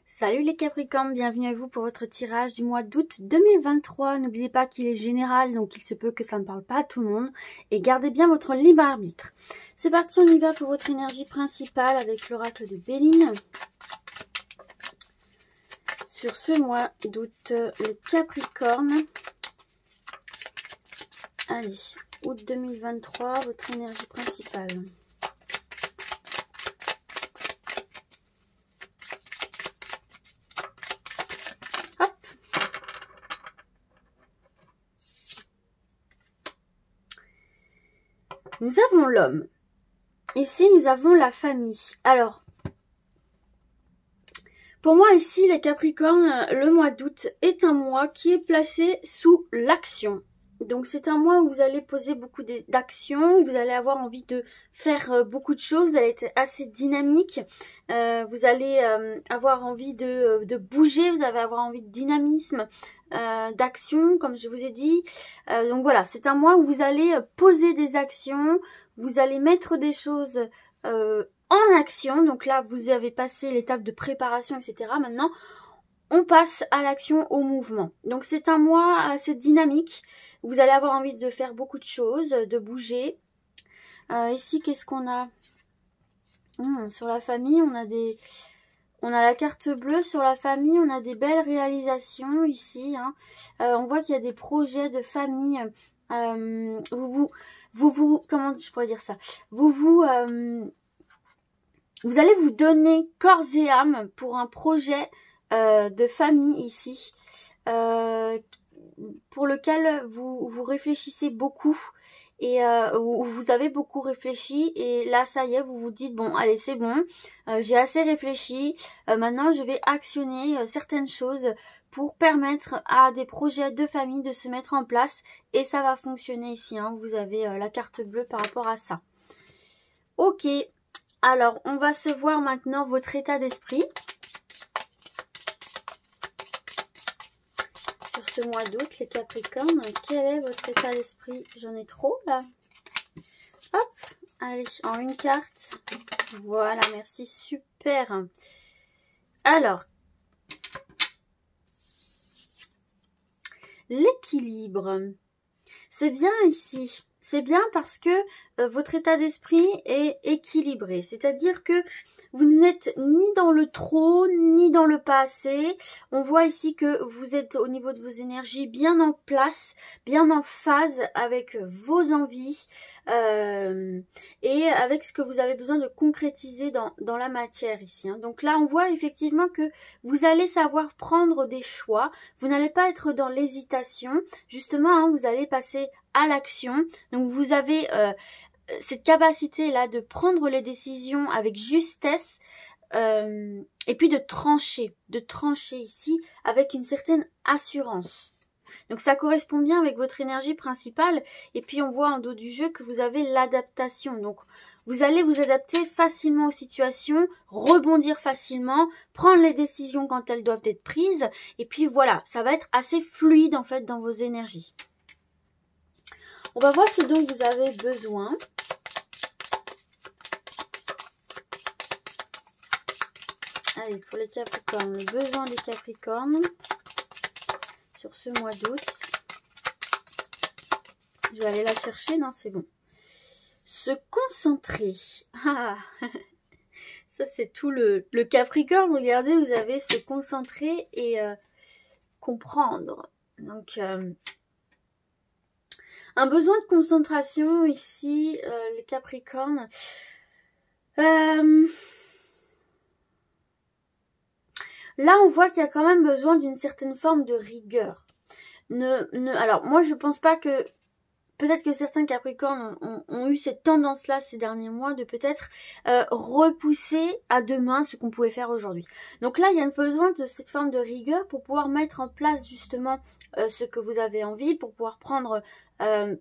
Salut les Capricornes, bienvenue à vous pour votre tirage du mois d'août 2023. N'oubliez pas qu'il est général, donc il se peut que ça ne parle pas à tout le monde. Et gardez bien votre libre arbitre. C'est parti, on y va pour votre énergie principale avec l'oracle de Béline. Sur ce mois d'août, les Capricornes. Allez, août 2023, votre énergie principale. Nous avons l'homme. Ici, nous avons la famille. Alors, pour moi, ici, les Capricornes, le mois d'août est un mois qui est placé sous l'action. Donc, c'est un mois où vous allez poser beaucoup d'actions, vous allez avoir envie de faire beaucoup de choses, vous allez être assez dynamique, vous allez avoir envie de bouger, vous allez avoir envie de dynamisme, d'action, comme je vous ai dit. Donc voilà, c'est un mois où vous allez poser des actions, vous allez mettre des choses en action. Donc là, vous avez passé l'étape de préparation, etc. Maintenant, on passe à l'action, au mouvement. Donc c'est un mois assez dynamique. Vous allez avoir envie de faire beaucoup de choses, de bouger. Ici, qu'est-ce qu'on a? Sur la famille, on a la carte bleue. Sur la famille, on a des belles réalisations ici. On voit qu'il y a des projets de famille. Comment je pourrais dire ça? Vous allez vous donner corps et âme pour un projet de famille ici, pour lequel vous réfléchissez beaucoup et vous avez beaucoup réfléchi, et là ça y est, vous vous dites bon allez c'est bon, j'ai assez réfléchi, maintenant je vais actionner certaines choses pour permettre à des projets de famille de se mettre en place, et ça va fonctionner ici, vous avez la carte bleue par rapport à ça. Ok, alors on va se voir maintenant votre état d'esprit sur ce mois d'août, les Capricornes. Quel est votre état d'esprit? J'en ai trop là. Hop, allez, en une carte. Voilà, merci, super. Alors, l'équilibre. C'est bien ici. C'est bien parce que votre état d'esprit est équilibré. C'est-à-dire que vous n'êtes ni dans le trop, ni dans le pas assez. On voit ici que vous êtes au niveau de vos énergies bien en place, bien en phase avec vos envies et avec ce que vous avez besoin de concrétiser dans la matière ici. Donc là, on voit effectivement que vous allez savoir prendre des choix. Vous n'allez pas être dans l'hésitation. Justement, vous allez passer à l'action. Donc vous avez cette capacité là de prendre les décisions avec justesse, et puis de trancher ici avec une certaine assurance. Donc ça correspond bien avec votre énergie principale. Et puis on voit en dos du jeu que vous avez l'adaptation. Donc vous allez vous adapter facilement aux situations, rebondir facilement, prendre les décisions quand elles doivent être prises. Et puis voilà, ça va être assez fluide en fait dans vos énergies. On va voir ce dont vous avez besoin. Allez, pour les Capricornes, le besoin des Capricornes sur ce mois d'août. Je vais aller la chercher, non, c'est bon. Se concentrer. Ah, ça c'est tout le Capricorne. Regardez, vous avez se concentrer et comprendre. Donc, un besoin de concentration ici, les Capricornes. Là, on voit qu'il y a quand même besoin d'une certaine forme de rigueur. Alors, moi, je pense pas que... Peut-être que certains Capricornes ont eu cette tendance-là ces derniers mois de peut-être repousser à demain ce qu'on pouvait faire aujourd'hui. Donc là, il y a besoin de cette forme de rigueur pour pouvoir mettre en place justement ce que vous avez envie, pour pouvoir prendre...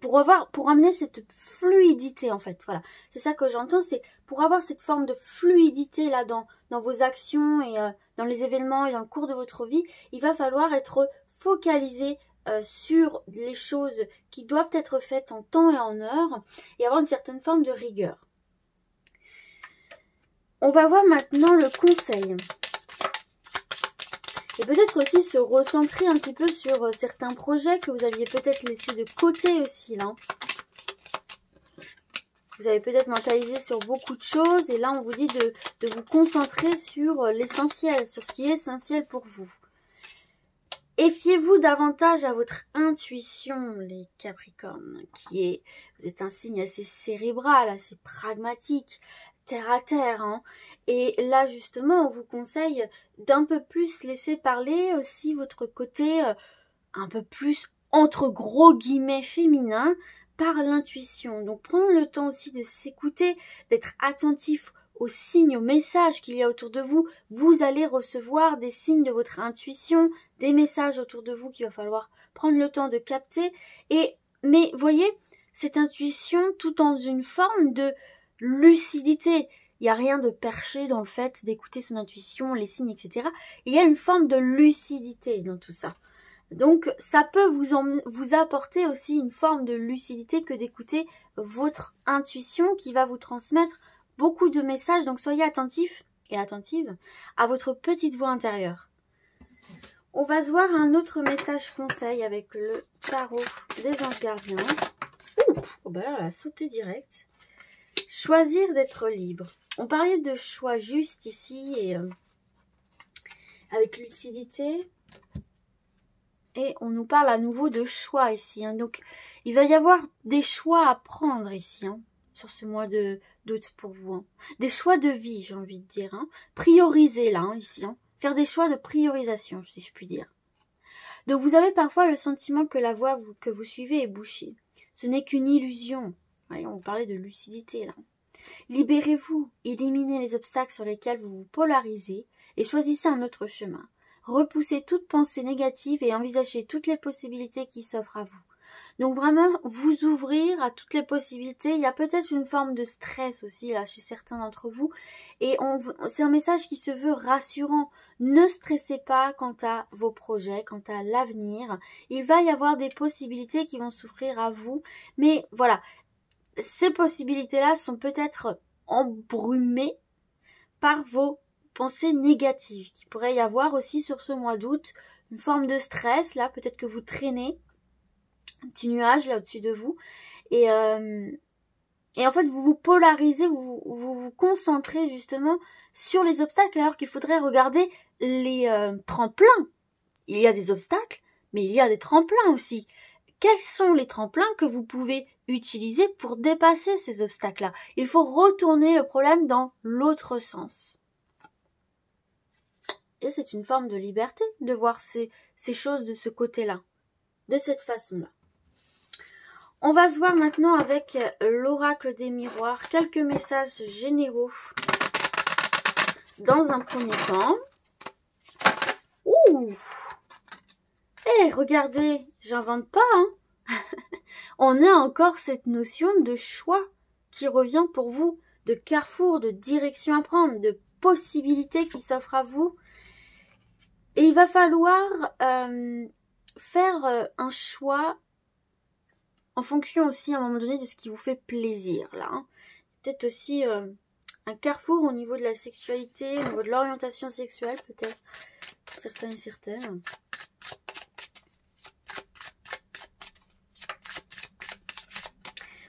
pour amener cette fluidité en fait. Voilà, c'est ça que j'entends, c'est pour avoir cette forme de fluidité là dans vos actions et dans les événements et dans le cours de votre vie, il va falloir être focalisé sur les choses qui doivent être faites en temps et en heure et avoir une certaine forme de rigueur. On va voir maintenant le conseil. Et peut-être aussi se recentrer un petit peu sur certains projets que vous aviez peut-être laissés de côté aussi, là. Vous avez peut-être mentalisé sur beaucoup de choses et là, on vous dit de vous concentrer sur l'essentiel, sur ce qui est essentiel pour vous. Et fiez-vous davantage à votre intuition, les Capricornes, vous êtes un signe assez cérébral, assez pragmatique, terre à terre, hein. Et là, justement, on vous conseille d'un peu plus laisser parler aussi votre côté un peu plus, entre gros guillemets, féminin, par l'intuition. Donc, prendre le temps aussi de s'écouter, d'être attentif aux signes, aux messages qu'il y a autour de vous. Vous allez recevoir des signes de votre intuition, des messages autour de vous qu'il va falloir prendre le temps de capter. Mais voyez, cette intuition tout dans une forme de lucidité. Il n'y a rien de perché dans le fait d'écouter son intuition, les signes, etc. Il y a une forme de lucidité dans tout ça. Donc, ça peut vous apporter aussi une forme de lucidité que d'écouter votre intuition qui va vous transmettre beaucoup de messages. Donc, soyez attentifs et attentives à votre petite voix intérieure. On va se voir un autre message conseil avec le tarot des anges gardiens. Oh bah là, elle a sauté direct. Choisir d'être libre. On parlait de choix juste ici et avec lucidité. Et on nous parle à nouveau de choix ici. Hein. Donc, il va y avoir des choix à prendre ici, hein, sur ce mois d'août pour vous. Hein. Des choix de vie, j'ai envie de dire. Hein. Prioriser là, hein, ici. Hein. Faire des choix de priorisation, si je puis dire. Donc, vous avez parfois le sentiment que la voie que vous suivez est bouchée. Ce n'est qu'une illusion. Ouais, on parlait de lucidité là. Libérez-vous, éliminez les obstacles sur lesquels vous vous polarisez et choisissez un autre chemin. Repoussez toute pensée négative et envisagez toutes les possibilités qui s'offrent à vous. Donc vraiment, vous ouvrir à toutes les possibilités. Il y a peut-être une forme de stress aussi là chez certains d'entre vous. Et c'est un message qui se veut rassurant. Ne stressez pas quant à vos projets, quant à l'avenir. Il va y avoir des possibilités qui vont s'offrir à vous. Mais voilà, ces possibilités-là sont peut-être embrumées par vos pensées négatives qu'il pourrait y avoir aussi sur ce mois d'août, une forme de stress là, peut-être que vous traînez un petit nuage là au-dessus de vous et en fait vous vous polarisez, vous concentrez justement sur les obstacles alors qu'il faudrait regarder les tremplins. Il y a des obstacles, mais il y a des tremplins aussi. Quels sont les tremplins que vous pouvez utiliser pour dépasser ces obstacles-là? Il faut retourner le problème dans l'autre sens. Et c'est une forme de liberté de voir ces choses de ce côté-là, de cette façon-là. On va se voir maintenant avec l'oracle des miroirs, quelques messages généraux dans un premier temps. Ouh! Eh, regardez, j'invente pas, hein. On a encore cette notion de choix qui revient pour vous, de carrefour, de direction à prendre, de possibilités qui s'offrent à vous. Et il va falloir faire un choix en fonction aussi à un moment donné de ce qui vous fait plaisir là. Hein. Peut-être aussi un carrefour au niveau de la sexualité, au niveau de l'orientation sexuelle peut-être pour certains et certaines.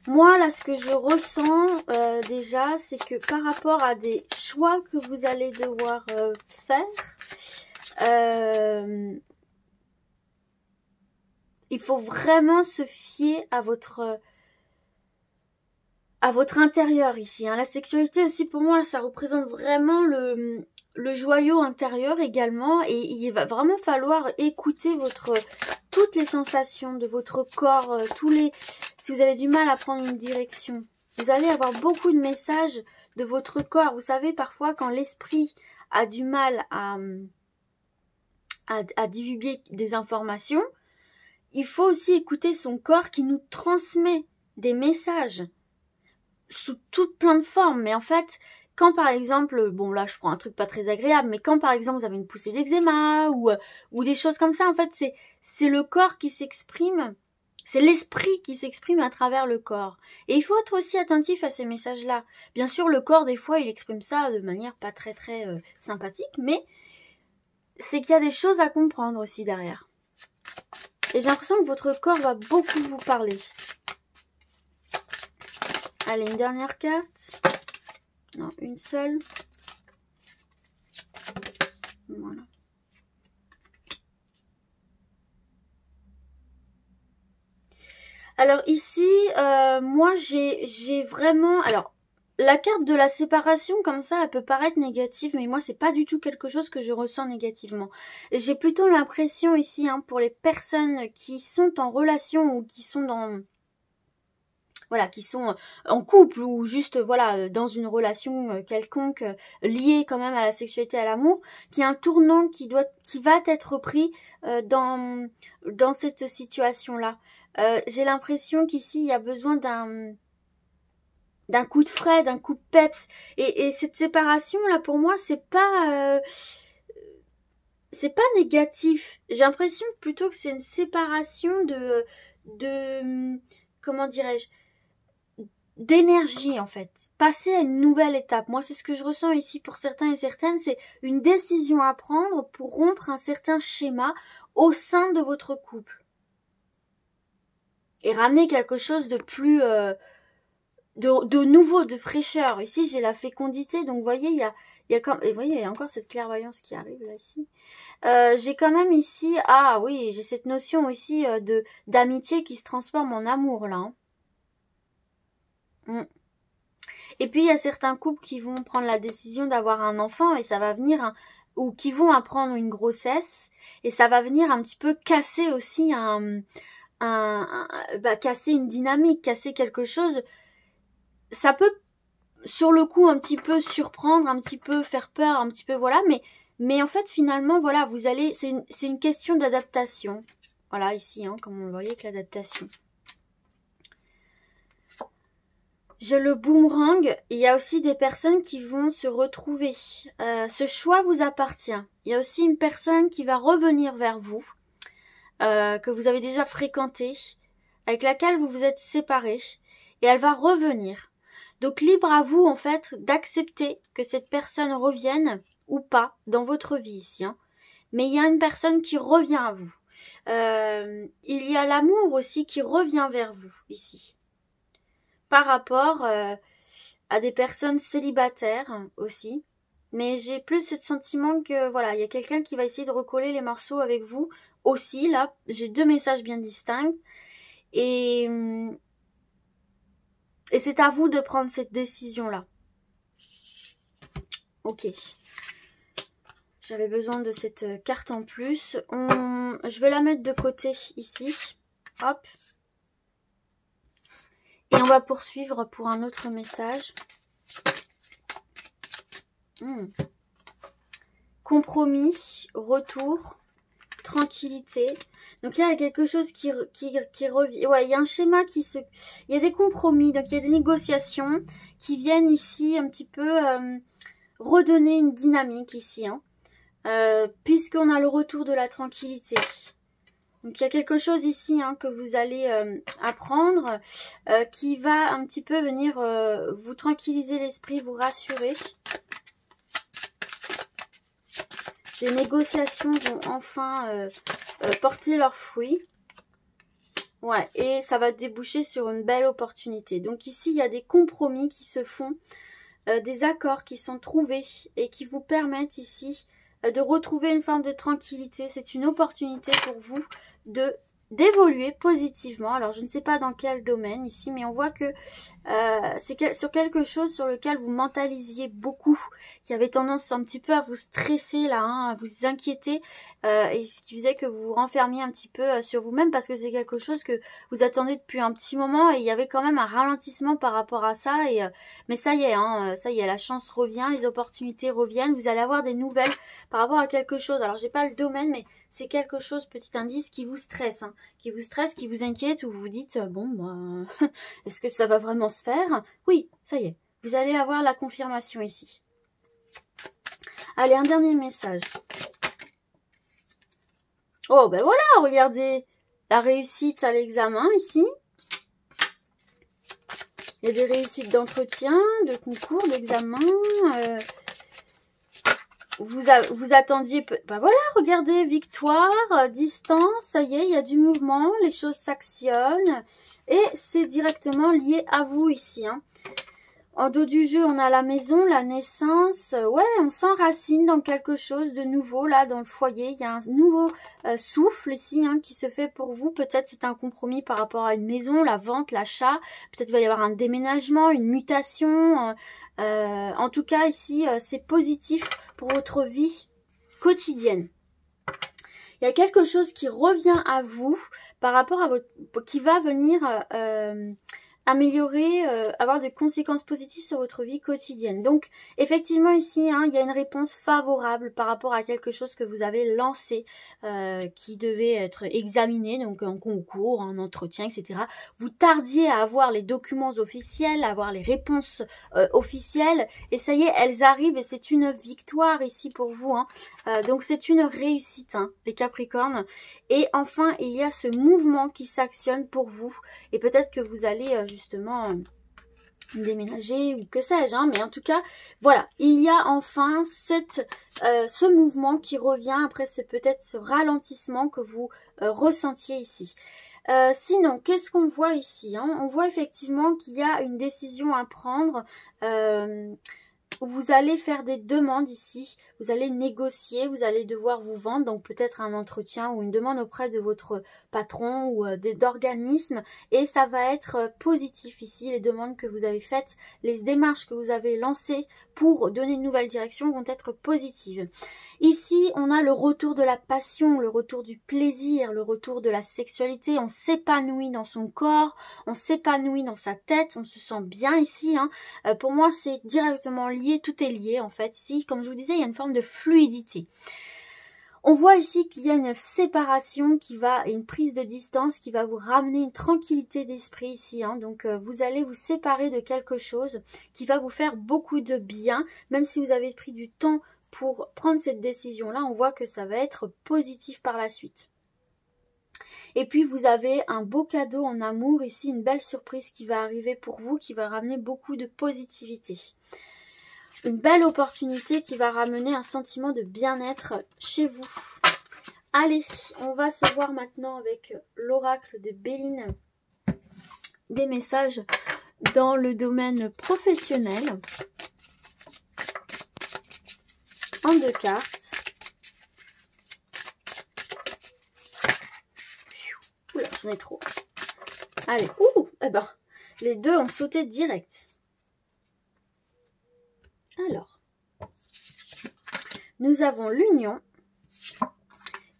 Moi, là, ce que je ressens déjà, c'est que par rapport à des choix que vous allez devoir faire, il faut vraiment se fier à votre intérieur ici. Hein. La sexualité aussi, pour moi, ça représente vraiment le joyau intérieur également. Et il va vraiment falloir écouter toutes les sensations de votre corps, si vous avez du mal à prendre une direction. Vous allez avoir beaucoup de messages de votre corps. Vous savez, parfois, quand l'esprit a du mal à divulguer des informations, il faut aussi écouter son corps qui nous transmet des messages sous toutes plein de formes. Mais en fait, quand par exemple, bon là je prends un truc pas très agréable, mais quand par exemple vous avez une poussée d'eczéma ou des choses comme ça, en fait c'est le corps qui s'exprime, c'est l'esprit qui s'exprime à travers le corps. Et il faut être aussi attentif à ces messages-là. Bien sûr, le corps des fois il exprime ça de manière pas très sympathique, mais c'est qu'il y a des choses à comprendre aussi derrière. Et j'ai l'impression que votre corps va beaucoup vous parler. Allez, une dernière carte. Non, une seule. Voilà. Alors ici, moi j'ai vraiment... Alors, la carte de la séparation, comme ça, elle peut paraître négative, mais moi, c'est pas du tout quelque chose que je ressens négativement. J'ai plutôt l'impression ici, hein, pour les personnes qui sont en relation ou qui sont dans... Voilà, qui sont en couple ou juste, voilà, dans une relation quelconque, liée quand même à la sexualité, à l'amour, qui est un tournant qui va être pris dans cette situation-là. J'ai l'impression qu'ici, il y a besoin d'un coup de frais, d'un coup de peps. Et cette séparation-là, pour moi, c'est pas négatif. J'ai l'impression plutôt que c'est une séparation de comment dirais-je, d'énergie en fait. Passer à une nouvelle étape. Moi, c'est ce que je ressens ici pour certains et certaines. C'est une décision à prendre pour rompre un certain schéma au sein de votre couple. Et ramener quelque chose de plus... de nouveau, de fraîcheur. Ici, j'ai la fécondité. Donc, vous voyez, il y a comme... Et vous voyez, il y a encore cette clairvoyance qui arrive là, ici. J'ai quand même ici... Ah oui, j'ai cette notion aussi d'amitié qui se transforme en amour, là. Hein. Et puis, il y a certains couples qui vont prendre la décision d'avoir un enfant et ça va venir... ou qui vont apprendre une grossesse et ça va venir un petit peu casser aussi casser une dynamique, casser quelque chose. Ça peut, sur le coup, un petit peu surprendre, un petit peu faire peur, un petit peu, voilà, mais en fait, finalement, voilà, vous allez, c'est une question d'adaptation. Voilà, ici, hein, comme on le voyait avec l'adaptation. J'ai le boomerang. Il y a aussi des personnes qui vont se retrouver. Ce choix vous appartient. Il y a aussi une personne qui va revenir vers vous, que vous avez déjà fréquenté, avec laquelle vous vous êtes séparés, et elle va revenir. Donc libre à vous en fait d'accepter que cette personne revienne ou pas dans votre vie ici. Hein. Mais il y a une personne qui revient à vous. Il y a l'amour aussi qui revient vers vous ici. Par rapport à des personnes célibataires aussi. Mais j'ai plus ce sentiment que voilà, il y a quelqu'un qui va essayer de recoller les morceaux avec vous aussi. Là, j'ai deux messages bien distincts. Et c'est à vous de prendre cette décision-là. Ok. J'avais besoin de cette carte en plus. Je vais la mettre de côté ici. Hop. Et on va poursuivre pour un autre message. Compromis, retour, tranquillité. Donc là, il y a quelque chose qui revient. Ouais, il y a un schéma il y a des compromis, donc il y a des négociations qui viennent ici un petit peu redonner une dynamique ici. Hein, puisqu'on a le retour de la tranquillité. Donc il y a quelque chose ici hein, que vous allez apprendre qui va un petit peu venir vous tranquilliser l'esprit, vous rassurer. Les négociations vont enfin porter leurs fruits. Ouais, et ça va déboucher sur une belle opportunité. Donc ici, il y a des compromis qui se font, des accords qui sont trouvés et qui vous permettent ici de retrouver une forme de tranquillité. C'est une opportunité pour vous d'évoluer positivement. Alors, je ne sais pas dans quel domaine ici, mais on voit que c'est sur quelque chose sur lequel vous mentalisiez beaucoup, qui avait tendance un petit peu à vous stresser là, hein, à vous inquiéter, et ce qui faisait que vous vous renfermiez un petit peu sur vous-même parce que c'est quelque chose que vous attendez depuis un petit moment et il y avait quand même un ralentissement par rapport à ça. Mais ça y est, hein, ça y est, la chance revient, les opportunités reviennent, vous allez avoir des nouvelles par rapport à quelque chose. Alors, j'ai pas le domaine, mais c'est quelque chose, petit indice, qui vous stresse, hein, qui vous inquiète, ou vous vous dites, bon, bah, est-ce que ça va vraiment se faire? Oui, ça y est, vous allez avoir la confirmation ici. Allez, un dernier message. Oh, ben voilà, regardez, la réussite à l'examen ici. Il y a des réussites d'entretien, de concours, d'examen. vous attendiez... Ben voilà, regardez, victoire, distance, ça y est, il y a du mouvement, les choses s'actionnent. Et c'est directement lié à vous ici, hein. En dos du jeu, on a la maison, la naissance. Ouais, on s'enracine dans quelque chose de nouveau, là, dans le foyer. Il y a un nouveau souffle ici, hein, qui se fait pour vous. Peut-être c'est un compromis par rapport à une maison, la vente, l'achat. Peut-être il va y avoir un déménagement, une mutation. En tout cas, ici, c'est positif pour votre vie quotidienne. Il y a quelque chose qui revient à vous par rapport à votre... qui va venir... améliorer, avoir des conséquences positives sur votre vie quotidienne. Donc, effectivement, ici, hein, il y a une réponse favorable par rapport à quelque chose que vous avez lancé, qui devait être examiné, donc en concours, en entretien, etc. Vous tardiez à avoir les documents officiels, à avoir les réponses officielles, et ça y est, elles arrivent, et c'est une victoire ici pour vous, hein. Donc, c'est une réussite, hein, les Capricornes. Et enfin, il y a ce mouvement qui s'actionne pour vous, et peut-être que vous allez justement déménager ou que sais-je, hein, mais en tout cas, voilà, il y a enfin ce mouvement qui revient après peut-être ce ralentissement que vous ressentiez ici. Sinon, qu'est-ce qu'on voit ici, hein? On voit effectivement qu'il y a une décision à prendre. Vous allez faire des demandes ici, vous allez négocier, vous allez devoir vous vendre, donc peut-être un entretien ou une demande auprès de votre patron ou d'organismes, et ça va être positif ici. Les demandes que vous avez faites, les démarches que vous avez lancées pour donner une nouvelle direction vont être positives. Ici, on a le retour de la passion, le retour du plaisir, le retour de la sexualité. On s'épanouit dans son corps, on s'épanouit dans sa tête, on se sent bien ici, hein. Pour moi, c'est directement lié, tout est lié en fait. Ici, comme je vous disais, il y a une forme de fluidité. On voit ici qu'il y a une séparation et une prise de distance qui va vous ramener une tranquillité d'esprit ici, hein. Donc vous allez vous séparer de quelque chose qui va vous faire beaucoup de bien, même si vous avez pris du temps pour prendre cette décision-là. On voit que ça va être positif par la suite. Et puis vous avez un beau cadeau en amour ici, une belle surprise qui va arriver pour vous, qui va ramener beaucoup de positivité. Une belle opportunité qui va ramener un sentiment de bien-être chez vous. Allez, on va se voir maintenant avec l'oracle de Béline. Des messages dans le domaine professionnel. En 2 cartes. Oula, j'en ai trop. Allez, eh ben, les deux ont sauté direct. Alors, nous avons l'union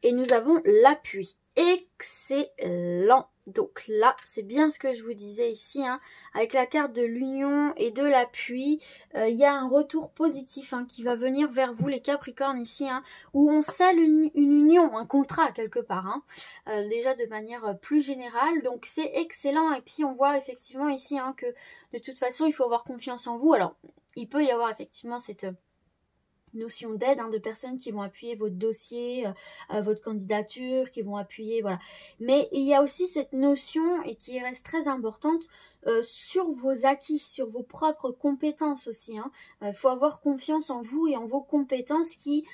et nous avons l'appui. Excellent. Donc là, c'est bien ce que je vous disais ici, hein, avec la carte de l'union et de l'appui, il y a un retour positif, hein, qui va venir vers vous les Capricornes ici, hein, où on scelle une union, un contrat quelque part, hein, déjà de manière plus générale. Donc c'est excellent. Et puis on voit effectivement ici, hein, que de toute façon il faut avoir confiance en vous. Alors il peut y avoir effectivement cette notion d'aide, hein, de personnes qui vont appuyer votre dossier, votre candidature, qui vont appuyer, voilà. Mais il y a aussi cette notion, et qui reste très importante, sur vos acquis, sur vos propres compétences aussi, hein. Faut avoir confiance en vous et en vos compétences qui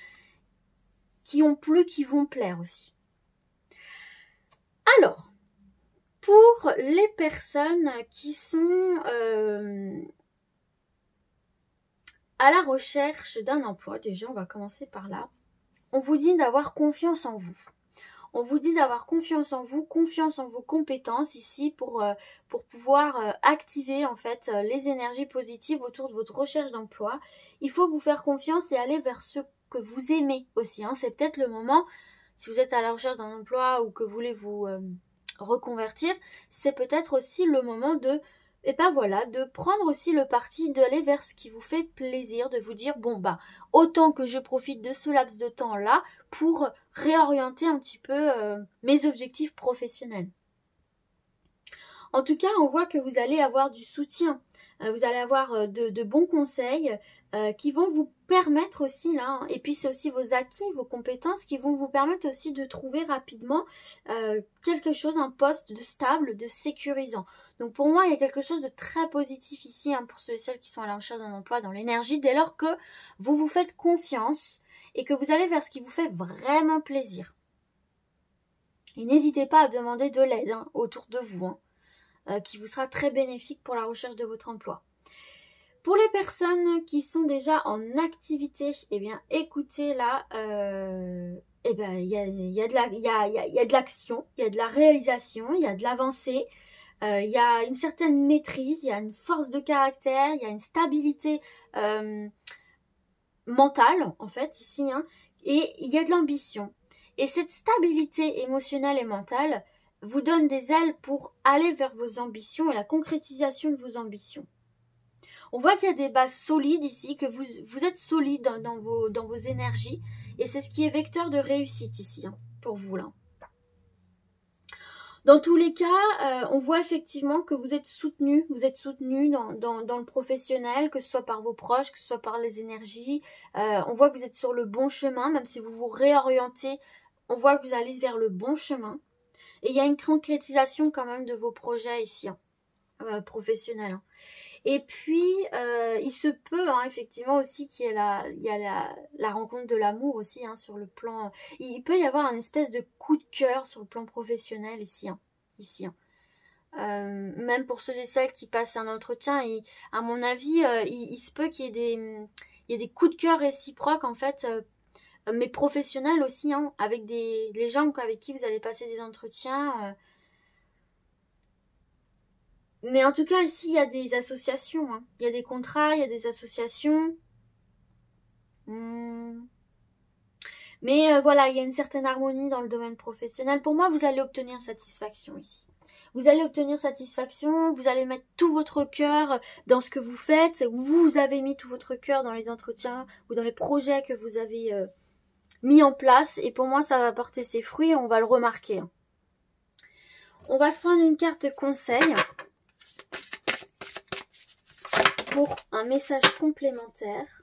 ont plu, qui vont plaire aussi. Alors, pour les personnes qui sont à la recherche d'un emploi, déjà on va commencer par là. On vous dit d'avoir confiance en vous. On vous dit d'avoir confiance en vous, confiance en vos compétences ici pour pouvoir activer en fait les énergies positives autour de votre recherche d'emploi. Il faut vous faire confiance et aller vers ce que vous aimez aussi, hein. C'est peut-être le moment, si vous êtes à la recherche d'un emploi ou que vous voulez vous reconvertir, c'est peut-être aussi le moment de prendre aussi le parti d'aller vers ce qui vous fait plaisir, de vous dire, bon bah, autant que je profite de ce laps de temps-là pour réorienter un petit peu mes objectifs professionnels. En tout cas, on voit que vous allez avoir du soutien, vous allez avoir de bons conseils qui vont vous permettre aussi, là, hein, et puis c'est aussi vos acquis, vos compétences qui vont vous permettre aussi de trouver rapidement quelque chose, un poste de stable, de sécurisant. Donc pour moi, il y a quelque chose de très positif ici, hein, pour ceux et celles qui sont à la recherche d'un emploi dans l'énergie, dès lors que vous vous faites confiance et que vous allez vers ce qui vous fait vraiment plaisir. Et n'hésitez pas à demander de l'aide, hein, autour de vous, hein, qui vous sera très bénéfique pour la recherche de votre emploi. Pour les personnes qui sont déjà en activité, eh bien, écoutez, là, eh ben, il y a de l'action, il y a de la réalisation, il y a de l'avancée, il y a une certaine maîtrise, il y a une force de caractère, il y a une stabilité mentale, en fait, ici, hein, et il y a de l'ambition. Et cette stabilité émotionnelle et mentale vous donne des ailes pour aller vers vos ambitions et la concrétisation de vos ambitions. On voit qu'il y a des bases solides ici, que vous êtes solide dans vos énergies. Et c'est ce qui est vecteur de réussite ici, hein, pour vous là. Dans tous les cas, on voit effectivement que vous êtes soutenu dans le professionnel, que ce soit par vos proches, que ce soit par les énergies. On voit que vous êtes sur le bon chemin, même si vous vous réorientez, on voit que vous allez vers le bon chemin. Et il y a une concrétisation quand même de vos projets ici, hein, professionnels. Hein. Et puis, il se peut, hein, effectivement, aussi qu'il y ait la rencontre de l'amour aussi, hein, sur le plan... Il peut y avoir un espèce de coup de cœur sur le plan professionnel ici. Hein, même pour ceux et celles qui passent un entretien, à mon avis, il se peut qu'il y ait des coups de cœur réciproques, en fait, mais professionnels aussi, hein, avec les gens avec qui vous allez passer des entretiens... Mais en tout cas, ici, il y a des associations. Hein. Il y a des contrats, il y a des associations. Mais voilà, il y a une certaine harmonie dans le domaine professionnel. Pour moi, vous allez obtenir satisfaction ici. Vous allez obtenir satisfaction, vous allez mettre tout votre cœur dans ce que vous faites. Vous avez mis tout votre cœur dans les entretiens ou dans les projets que vous avez mis en place. Et pour moi, ça va porter ses fruits et on va le remarquer. Hein. On va se prendre une carte conseil pour un message complémentaire.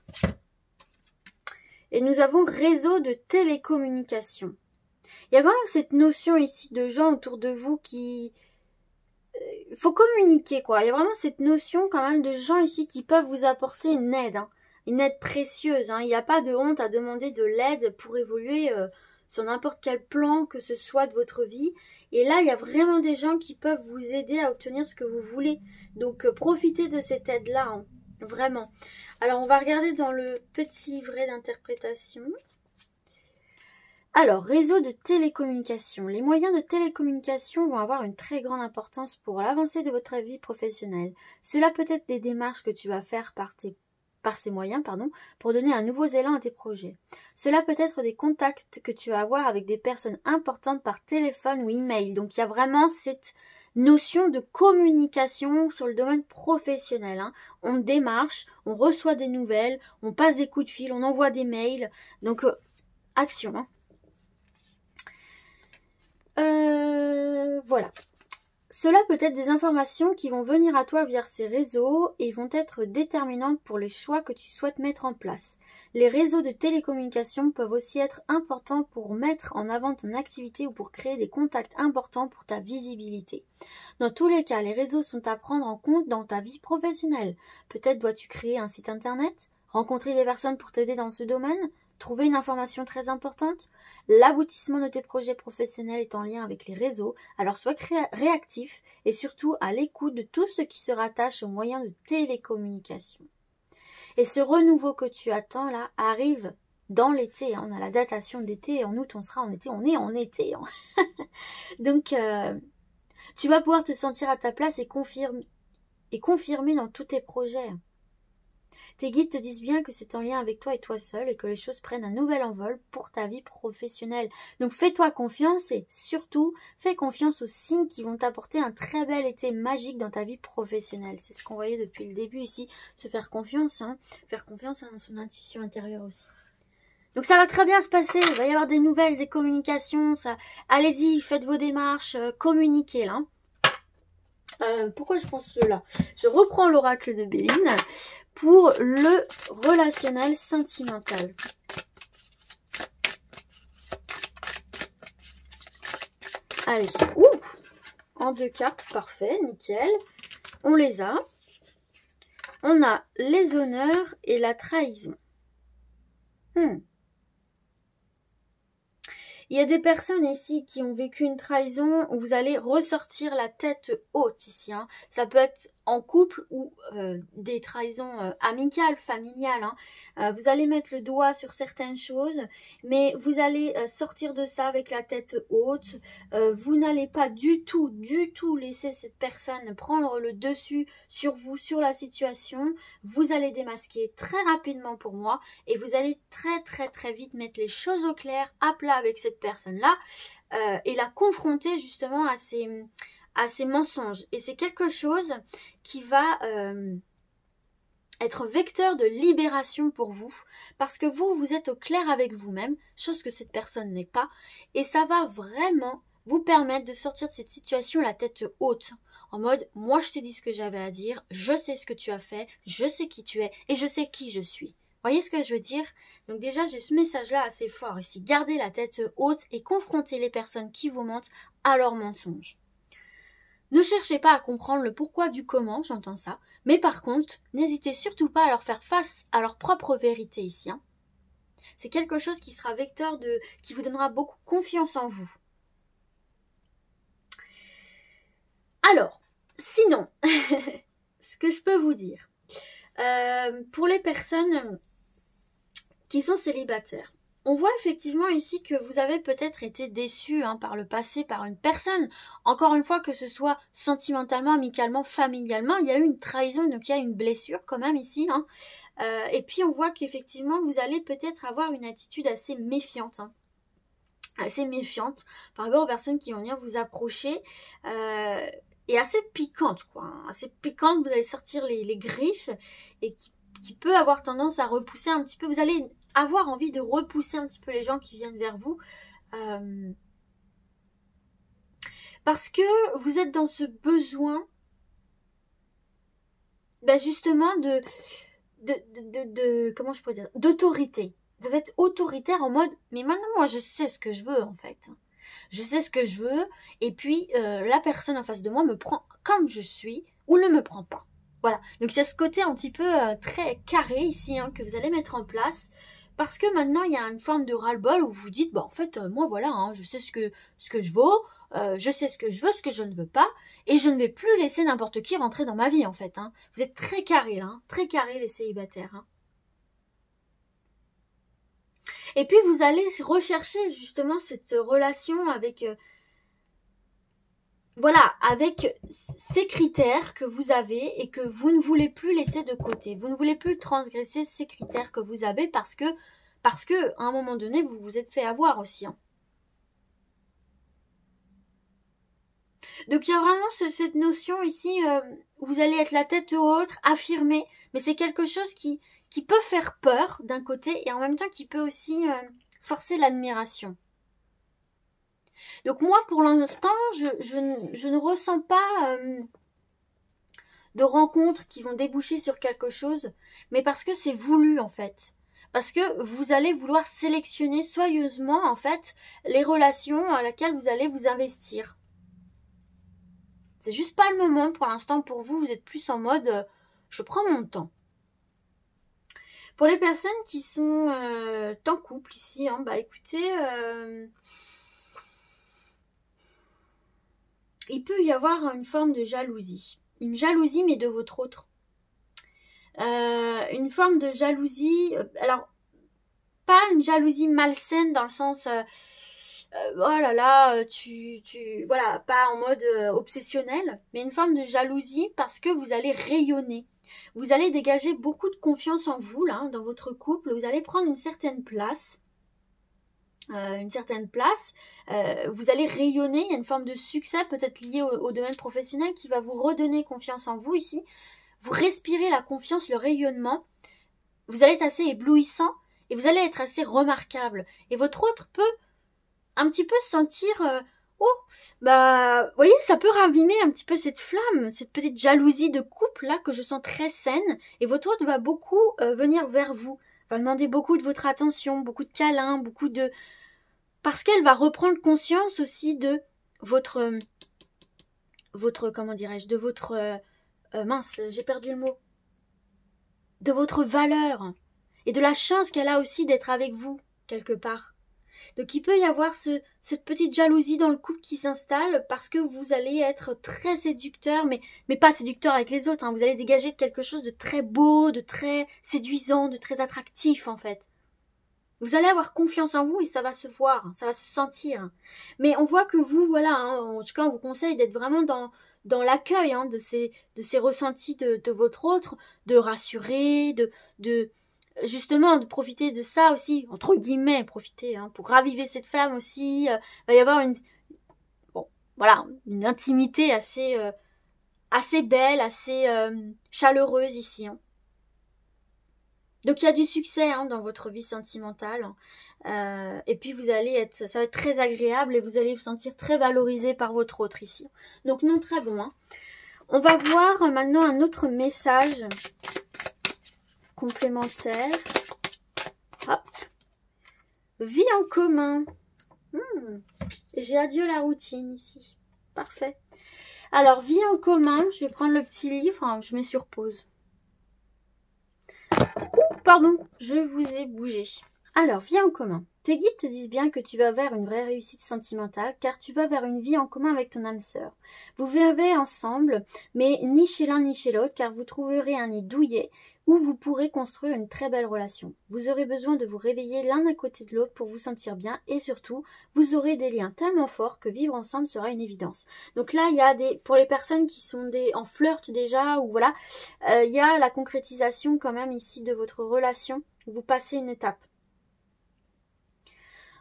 Et nous avons réseau de télécommunication. Il y a vraiment cette notion ici de gens autour de vous qui... Il faut communiquer, quoi. Il y a vraiment cette notion quand même de gens ici qui peuvent vous apporter une aide. Hein. Une aide précieuse. Hein. Il n'y a pas de honte à demander de l'aide pour évoluer sur n'importe quel plan que ce soit de votre vie. Et là, il y a vraiment des gens qui peuvent vous aider à obtenir ce que vous voulez. Donc, profitez de cette aide-là, hein, vraiment. Alors, on va regarder dans le petit livret d'interprétation. Alors, réseau de télécommunication. Les moyens de télécommunication vont avoir une très grande importance pour l'avancée de votre vie professionnelle. Cela peut être des démarches que tu vas faire par ces moyens, pour donner un nouveau élan à tes projets. Cela peut être des contacts que tu vas avoir avec des personnes importantes par téléphone ou email. Donc, il y a vraiment cette notion de communication sur le domaine professionnel. Hein. On démarche, on reçoit des nouvelles, on passe des coups de fil, on envoie des mails. Donc, action. Hein. Voilà. Cela peut être des informations qui vont venir à toi via ces réseaux et vont être déterminantes pour les choix que tu souhaites mettre en place. Les réseaux de télécommunication peuvent aussi être importants pour mettre en avant ton activité ou pour créer des contacts importants pour ta visibilité. Dans tous les cas, les réseaux sont à prendre en compte dans ta vie professionnelle. Peut-être dois-tu créer un site internet, rencontrer des personnes pour t'aider dans ce domaine, trouver une information très importante. L'aboutissement de tes projets professionnels est en lien avec les réseaux, alors sois réactif et surtout à l'écoute de tout ce qui se rattache aux moyens de télécommunication. Et ce renouveau que tu attends là arrive dans l'été. Hein. On a la datation d'été, en août on sera en été, on est en été. Hein. Donc tu vas pouvoir te sentir à ta place et confirmer dans tous tes projets. Tes guides te disent bien que c'est en lien avec toi et toi seul et que les choses prennent un nouvel envol pour ta vie professionnelle. Donc fais-toi confiance et surtout fais confiance aux signes qui vont t'apporter un très bel été magique dans ta vie professionnelle. C'est ce qu'on voyait depuis le début ici, se faire confiance, hein, faire confiance à son intuition intérieure aussi. Donc ça va très bien se passer, il va y avoir des nouvelles, des communications, ça. Allez-y, faites vos démarches, communiquez là. Pourquoi je pense cela? Je reprends l'oracle de Béline pour le relationnel sentimental. Allez, ouh, en 2 cartes, parfait, nickel. On les a. On a les honneurs et la trahison. Il y a des personnes ici qui ont vécu une trahison où vous allez ressortir la tête haute ici. Hein. Ça peut être en couple ou des trahisons amicales, familiales. Hein. Vous allez mettre le doigt sur certaines choses, mais vous allez sortir de ça avec la tête haute. Vous n'allez pas du tout laisser cette personne prendre le dessus sur vous, sur la situation. Vous allez démasquer très rapidement pour moi et vous allez très vite mettre les choses au clair, à plat avec cette personne-là et la confronter justement à ces mensonges. Et c'est quelque chose qui va être vecteur de libération pour vous, parce que vous êtes au clair avec vous-même, chose que cette personne n'est pas, et ça va vraiment vous permettre de sortir de cette situation la tête haute, en mode, moi je t'ai dit ce que j'avais à dire, je sais ce que tu as fait, je sais qui tu es, et je sais qui je suis. Voyez ce que je veux dire? Donc déjà, j'ai ce message-là assez fort ici. Gardez la tête haute et confrontez les personnes qui vous mentent à leurs mensonges. Ne cherchez pas à comprendre le pourquoi du comment, j'entends ça. Mais par contre, n'hésitez surtout pas à leur faire face à leur propre vérité ici. Hein. C'est quelque chose qui sera vecteur qui vous donnera beaucoup confiance en vous. Alors, sinon, ce que je peux vous dire, pour les personnes qui sont célibataires, on voit effectivement ici que vous avez peut-être été déçus par le passé par une personne. Encore une fois, que ce soit sentimentalement, amicalement, familialement, il y a eu une trahison, donc il y a une blessure quand même ici. Hein. Et puis on voit qu'effectivement, vous allez peut-être avoir une attitude assez méfiante. Hein. Assez méfiante par rapport aux personnes qui vont venir vous approcher. Et assez piquante, quoi. Hein. Assez piquante, vous allez sortir les griffes et qui peut avoir tendance à repousser un petit peu. Vous allez avoir envie de repousser un petit peu les gens qui viennent vers vous. Parce que vous êtes dans ce besoin justement comment je pourrais dire, d'autorité. Vous êtes autoritaire en mode, mais maintenant moi je sais ce que je veux en fait. Je sais ce que je veux et puis la personne en face de moi me prend comme je suis ou ne me prend pas. Voilà, donc il y a ce côté un petit peu très carré ici que vous allez mettre en place. Parce que maintenant, il y a une forme de ras-le-bol où vous dites, en fait, moi, voilà, je sais ce que je vaux, je sais ce que je veux, ce que je ne veux pas, et je ne vais plus laisser n'importe qui rentrer dans ma vie, en fait. Hein. Vous êtes très carrés, là, très carrés, les célibataires. Hein. Et puis, vous allez rechercher, justement, cette relation avec... avec ces critères que vous avez et que vous ne voulez plus laisser de côté. Vous ne voulez plus transgresser ces critères que vous avez parce que à un moment donné, vous vous êtes fait avoir aussi. Hein. Donc, il y a vraiment cette notion ici où vous allez être la tête haute, affirmée, mais c'est quelque chose qui peut faire peur d'un côté et en même temps qui peut aussi forcer l'admiration. Donc moi, pour l'instant, je ne ressens pas de rencontres qui vont déboucher sur quelque chose, mais parce que c'est voulu en fait. Parce que vous allez vouloir sélectionner soigneusement en fait les relations à laquelle vous allez vous investir. C'est juste pas le moment pour l'instant pour vous, vous êtes plus en mode je prends mon temps. Pour les personnes qui sont en couple ici, écoutez... il peut y avoir une forme de jalousie. Une jalousie, mais de votre autre. Une forme de jalousie, alors, pas une jalousie malsaine dans le sens, oh là là, voilà, pas en mode obsessionnel, mais une forme de jalousie parce que vous allez rayonner. Vous allez dégager beaucoup de confiance en vous, là, dans votre couple. Vous allez prendre une certaine place. Vous allez rayonner, il y a une forme de succès peut-être lié au domaine professionnel qui va vous redonner confiance en vous ici. Vous respirez la confiance, le rayonnement, vous allez être assez éblouissant et vous allez être assez remarquable. Et votre autre peut un petit peu se sentir Oh, bah, vous voyez, ça peut ravimer un petit peu cette flamme, cette petite jalousie de couple là que je sens très saine. Et votre autre va beaucoup venir vers vous, va demander beaucoup de votre attention, beaucoup de câlins, beaucoup de... Parce qu'elle va reprendre conscience aussi de votre comment dirais-je, de votre... mince, j'ai perdu le mot. De votre valeur et de la chance qu'elle a aussi d'être avec vous, quelque part. Donc il peut y avoir cette petite jalousie dans le couple qui s'installe parce que vous allez être très séducteur, mais pas séducteur avec les autres, hein. Vous allez dégager quelque chose de très beau, de très séduisant, de très attractif en fait. Vous allez avoir confiance en vous et ça va se voir, ça va se sentir. Mais on voit que vous, voilà, hein, en tout cas on vous conseille d'être vraiment dans l'accueil hein, de ces ressentis de votre autre, de rassurer, de justement de profiter de ça aussi, entre guillemets, profiter, hein, pour raviver cette flamme aussi. Il va y avoir une intimité assez belle, assez chaleureuse ici. Hein. Donc il y a du succès hein, dans votre vie sentimentale. Et puis ça va être très agréable et vous allez vous sentir très valorisé par votre autre ici. Donc non, très bon. Hein. On va voir maintenant un autre message complémentaire. Hop. Vie en commun. J'ai adieu la routine ici. Parfait. Alors, vie en commun. Je vais prendre le petit livre. Je mets sur pause. Pardon, je vous ai bougé. Alors, vie en commun. Tes guides te disent bien que tu vas vers une vraie réussite sentimentale, car tu vas vers une vie en commun avec ton âme sœur. Vous vivez ensemble, mais ni chez l'un ni chez l'autre, car vous trouverez un nid douillet où vous pourrez construire une très belle relation. Vous aurez besoin de vous réveiller l'un à côté de l'autre pour vous sentir bien, et surtout, vous aurez des liens tellement forts que vivre ensemble sera une évidence. Donc là, il y a pour les personnes qui sont en flirt déjà, ou voilà, il y a la concrétisation quand même ici de votre relation. Vous passez une étape.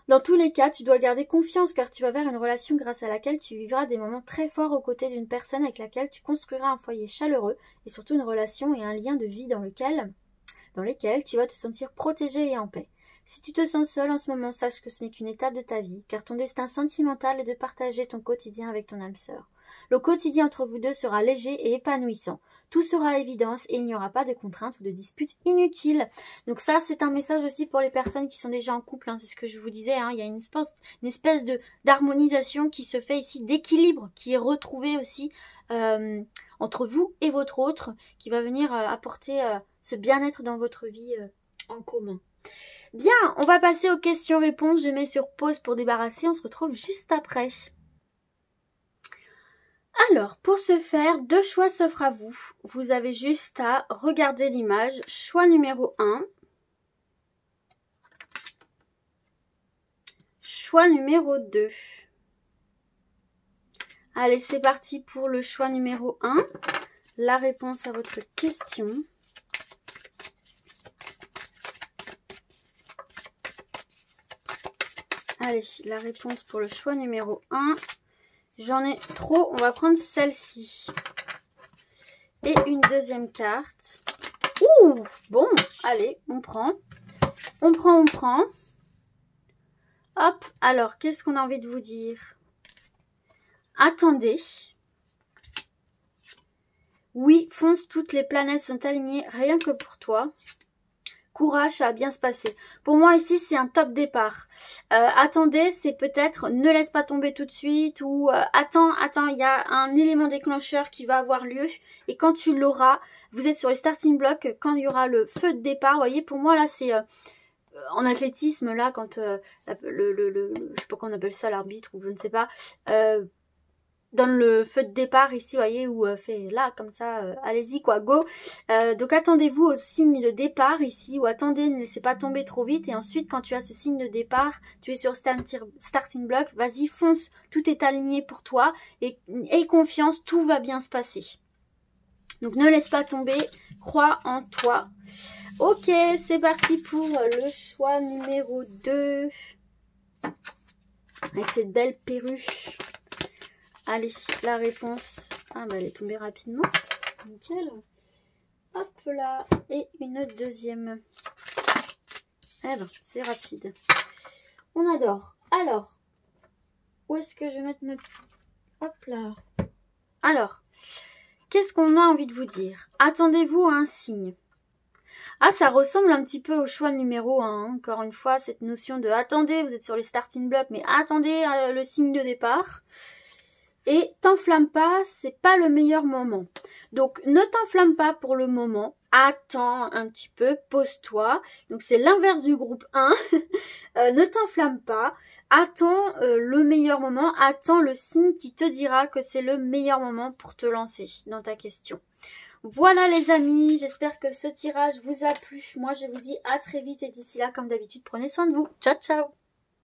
Dans tous les cas, tu dois garder confiance car tu vas vers une relation grâce à laquelle tu vivras des moments très forts aux côtés d'une personne avec laquelle tu construiras un foyer chaleureux et surtout une relation et un lien de vie dans lesquels tu vas te sentir protégé et en paix. Si tu te sens seul en ce moment, sache que ce n'est qu'une étape de ta vie car ton destin sentimental est de partager ton quotidien avec ton âme sœur. Le quotidien entre vous deux sera léger et épanouissant. Tout sera à évidence et il n'y aura pas de contraintes ou de disputes inutiles. Donc ça, c'est un message aussi pour les personnes qui sont déjà en couple. Hein, c'est ce que je vous disais. Hein, il y a une espèce d'harmonisation qui se fait ici, d'équilibre qui est retrouvé aussi entre vous et votre autre, qui va venir apporter ce bien-être dans votre vie en commun. Bien, on va passer aux questions-réponses. Je mets sur pause pour débarrasser. On se retrouve juste après. Alors, pour ce faire, 2 choix s'offrent à vous. Vous avez juste à regarder l'image. Choix numéro 1. Choix numéro 2. Allez, c'est parti pour le choix numéro 1. La réponse à votre question. Allez, la réponse pour le choix numéro 1. J'en ai trop, on va prendre celle-ci. Et une deuxième carte. Ouh, bon, allez, on prend. On prend. Hop, alors, qu'est-ce qu'on a envie de vous dire? Attendez. Oui, fonce, toutes les planètes sont alignées, rien que pour toi. Courage, ça va bien se passer. Pour moi ici, c'est un top départ. Attendez, c'est peut-être ne laisse pas tomber tout de suite ou attends, il y a un élément déclencheur qui va avoir lieu et quand tu l'auras, vous êtes sur les starting blocks, quand il y aura le feu de départ, vous voyez, pour moi là, c'est en athlétisme là, quand je sais pas qu'on appelle ça l'arbitre ou je ne sais pas, donne le feu de départ ici, vous voyez, où fait là, comme ça, allez-y quoi, go. Donc attendez-vous au signe de départ ici, ou attendez, ne laissez pas tomber trop vite, et ensuite quand tu as ce signe de départ, tu es sur starting block, vas-y, fonce, tout est aligné pour toi, et aie confiance, tout va bien se passer. Donc ne laisse pas tomber, crois en toi. Ok, c'est parti pour le choix numéro 2, avec cette belle perruche. Allez, la réponse. Ah, bah elle est tombée rapidement. Nickel. Hop là. Et une deuxième. Eh ben, c'est rapide. On adore. Alors, où est-ce que je vais mettre notre... Hop là. Alors, qu'est-ce qu'on a envie de vous dire? Attendez-vous à un signe. Ah, ça ressemble un petit peu au choix numéro 1. Encore une fois, cette notion de attendez, vous êtes sur les starting blocks, mais attendez le signe de départ. Et t'enflamme pas, c'est pas le meilleur moment. Donc ne t'enflamme pas pour le moment. Attends un petit peu, pose-toi. Donc c'est l'inverse du groupe 1. Ne t'enflamme pas. Attends le meilleur moment. Attends le signe qui te dira que c'est le meilleur moment pour te lancer dans ta question. Voilà les amis, j'espère que ce tirage vous a plu. Moi je vous dis à très vite et d'ici là comme d'habitude prenez soin de vous. Ciao ciao.